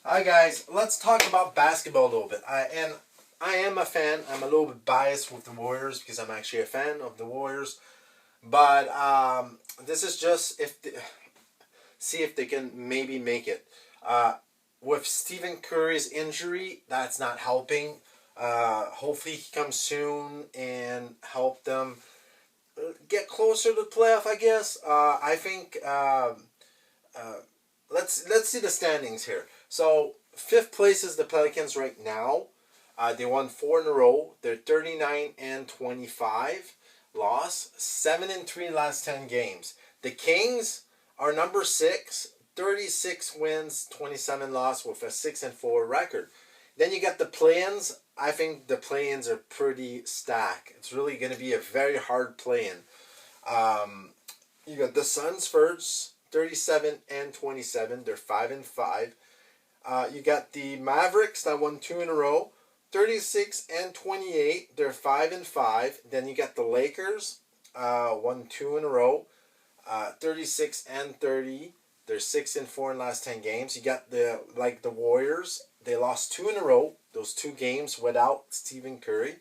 Hi guys, let's talk about basketball a little bit. I am a fan. I'm a little bit biased with the Warriors because I'm actually a fan of the Warriors. But this is just see if they can maybe make it. With Stephen Curry's injury, that's not helping. Hopefully he comes soon and help them get closer to the playoff. I guess. I think. Uh, let's see the standings here. So fifth place is the Pelicans right now. They won four in a row. They're 39-25 loss, 7-3 last 10 games. The Kings are number six, 36 wins, 27 loss with a 6-4 record. Then you got the play-ins. I think the play-ins are pretty stacked. It's really going to be a very hard play-in. You got the Suns first, 37-27. They're 5-5. You got the Mavericks that won two in a row, 36-28. They're 5-5. Then you got the Lakers, won two in a row, 36-30. They're 6-4 in the last 10 games. You got the Warriors. They lost two in a row. Those two games without Stephen Curry.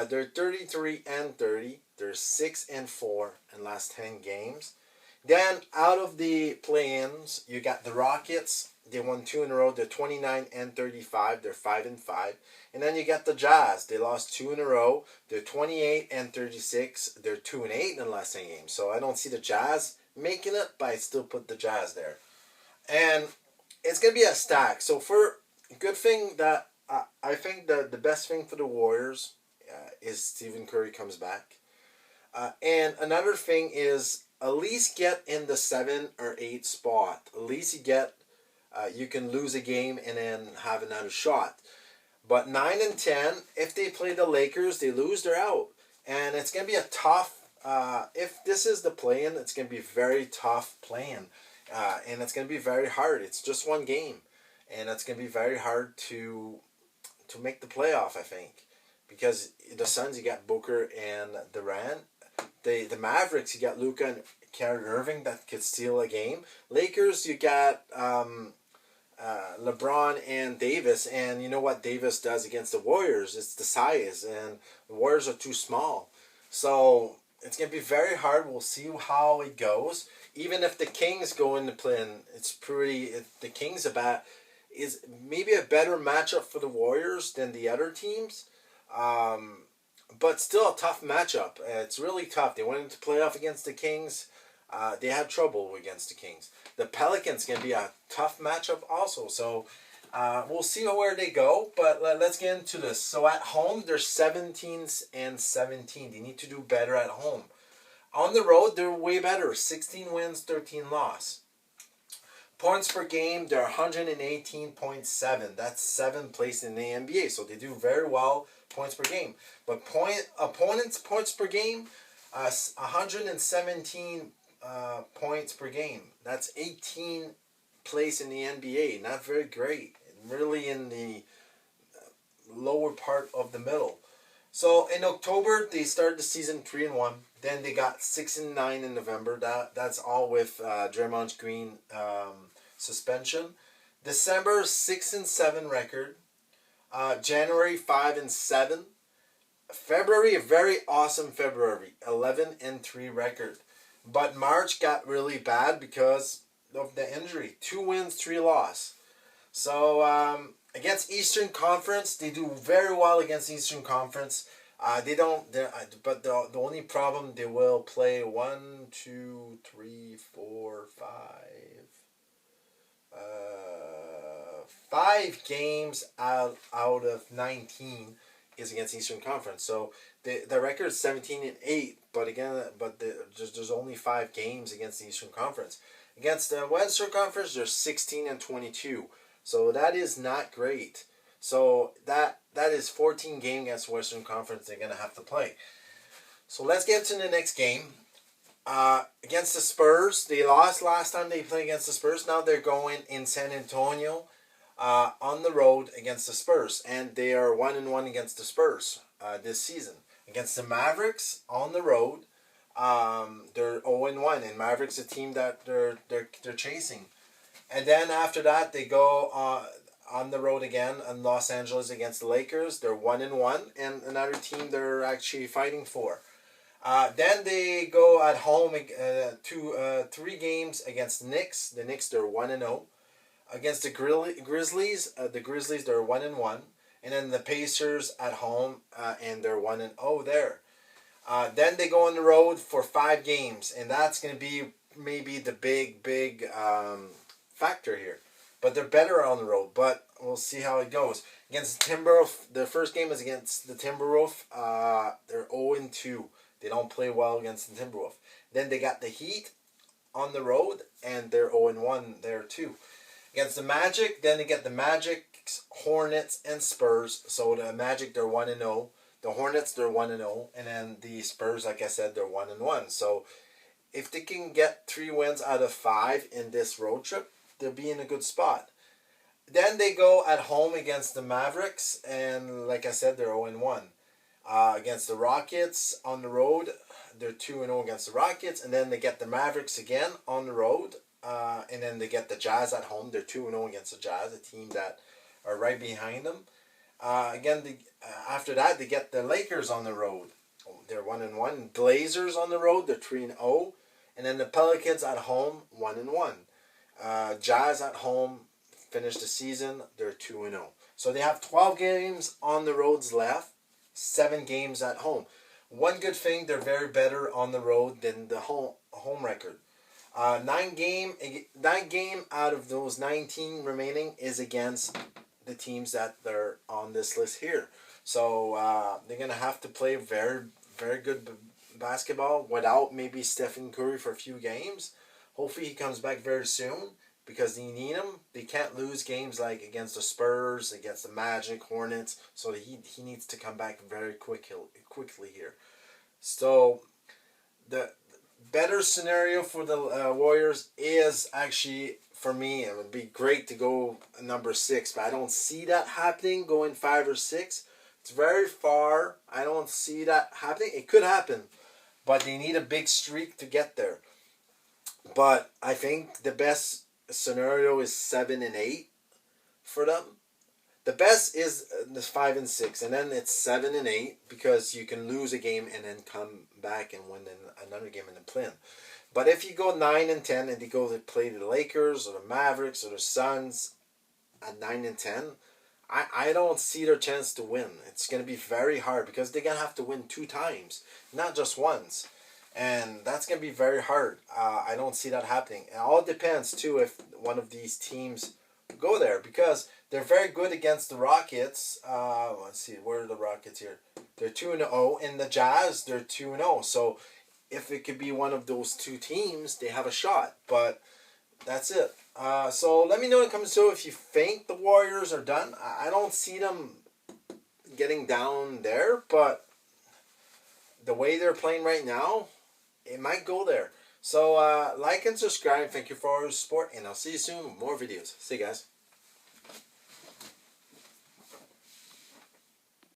They're 33-30. They're 6-4 in the last 10 games. Then out of the play-ins, you got the Rockets. They won two in a row. They're 29-35. They're 5-5. And then you got the Jazz. They lost two in a row. They're 28-36. They're 2-8 in the last 10 games. So I don't see the Jazz making it, but I still put the Jazz there. And it's gonna be a stack. So for good thing that I think the best thing for the Warriors is Stephen Curry comes back. And another thing is at least get in the 7 or 8 spot. At least you can lose a game and then have another shot. But 9 and 10, if they play the Lakers, they lose, they're out. And it's gonna be a tough. If this is the play-in, it's gonna be very tough playing, and it's gonna be very hard. It's just one game, and it's gonna be very hard to make the playoff. I think because the Suns, you got Booker and Durant. The Mavericks, you got Luka and Kyrie Irving that could steal a game. Lakers, you got LeBron and Davis, and you know what Davis does against the Warriors? It's the size, and the Warriors are too small. So it's gonna be very hard. We'll see how it goes. Even if the Kings go into play-in, the Kings is maybe a better matchup for the Warriors than the other teams. But still a tough matchup. It's really tough. They went into playoff against the Kings. They had trouble against the Kings. The Pelicans can be a tough matchup also. So we'll see where they go. But let's get into this. So at home, they're 17-17. They need to do better at home. On the road, they're way better. 16 wins, 13 loss. Points per game, they're 118.7. That's 7th place in the NBA. So they do very well points per game. But opponents' points per game, 117 points per game. That's 18th place in the NBA. Not very great. Really in the lower part of the middle. So in October, they started the season 3-1. Then they got 6-9 in November. That's all with Draymond Green suspension. December 6-7 record. January 5-7. February, a very awesome February, 11-3 record. But March got really bad because of the injury. 2 wins, 3 loss. So against Eastern Conference, they do very well against Eastern Conference. They don't. But the only problem, they will play 1, 2, 3, 4, 5 games out of 19 is against Eastern Conference. So the record is 17-8. But again, there's only 5 games against the Eastern Conference. Against the Western Conference, there's 16-22. So that is not great. So that is 14 games against Western Conference they're going to have to play. So let's get to the next game. Against the Spurs, they lost last time they played against the Spurs. Now they're going in San Antonio on the road against the Spurs. And they are 1-1 against the Spurs this season. Against the Mavericks on the road, they're 0-1. And Mavericks a team that they're chasing. And then after that, they go on the road again in Los Angeles against the Lakers. They're 1-1, and another team they're actually fighting for. Then they go at home to 3 games against the Knicks. The Knicks they're 1-0 against the Grizzlies. The Grizzlies they're 1-1, and then the Pacers at home and they're 1-0 there. Then they go on the road for 5 games, and that's going to be maybe the big factor here. But they're better on the road. But we'll see how it goes against the Timberwolves. The first game is against the Timberwolves. They're 0-2. They don't play well against the Timberwolves. Then they got the Heat on the road, and they're 0-1 there too. Against the Magic, then they get the Magic, Hornets, and Spurs. So the Magic, they're 1-0. The Hornets, they're 1-0. And then the Spurs, like I said, they're 1-1. So if they can get 3 wins out of 5 in this road trip, they'll be in a good spot. Then they go at home against the Mavericks, and like I said, they're 0-1. Against the Rockets on the road, they're 2-0 against the Rockets, and then they get the Mavericks again on the road, and then they get the Jazz at home. They're 2-0 against the Jazz, a team that are right behind them. After that, they get the Lakers on the road. They're 1-1. Blazers on the road, they're 3-0, and then the Pelicans at home, 1-1. Jazz at home finish the season, they're 2-0. So they have 12 games on the roads left, 7 games at home. One good thing, they're very better on the road than the home record. 9 game out of those 19 remaining is against the teams that they're on this list here. So they're going to have to play very, very good basketball without maybe Stephen Curry for a few games. Hopefully he comes back very soon because they need him. They can't lose games like against the Spurs, against the Magic, Hornets. So he needs to come back very quickly here. So the better scenario for the Warriors is actually, for me, it would be great to go number 6. But I don't see that happening, going 5 or 6. It's very far. I don't see that happening. It could happen, but they need a big streak to get there. But I think the best scenario is 7 and 8 for them. The best is the 5 and 6, and then it's 7 and 8 because you can lose a game and then come back and win another game and then play. But if you go 9 and 10 and they go to play the Lakers or the Mavericks or the Suns at 9 and 10, I don't see their chance to win. It's going to be very hard because they're going to have to win 2 times, not just once. And that's going to be very hard. I don't see that happening. It all depends, too, if one of these teams go there. Because they're very good against the Rockets. Let's see, where are the Rockets here? They're 2-0. And the Jazz, they're 2-0. So if it could be one of those 2 teams, they have a shot. But that's it. So let me know in the comments below if you think the Warriors are done. I don't see them getting down there. But the way they're playing right now, it might go there. So like and subscribe. Thank you for all your support, and I'll see you soon with more videos. See you guys.